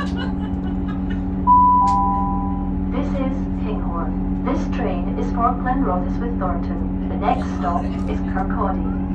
This is Kinghorn. This train is for Glenrothes with Thornton. The next stop is Kirkcaldy.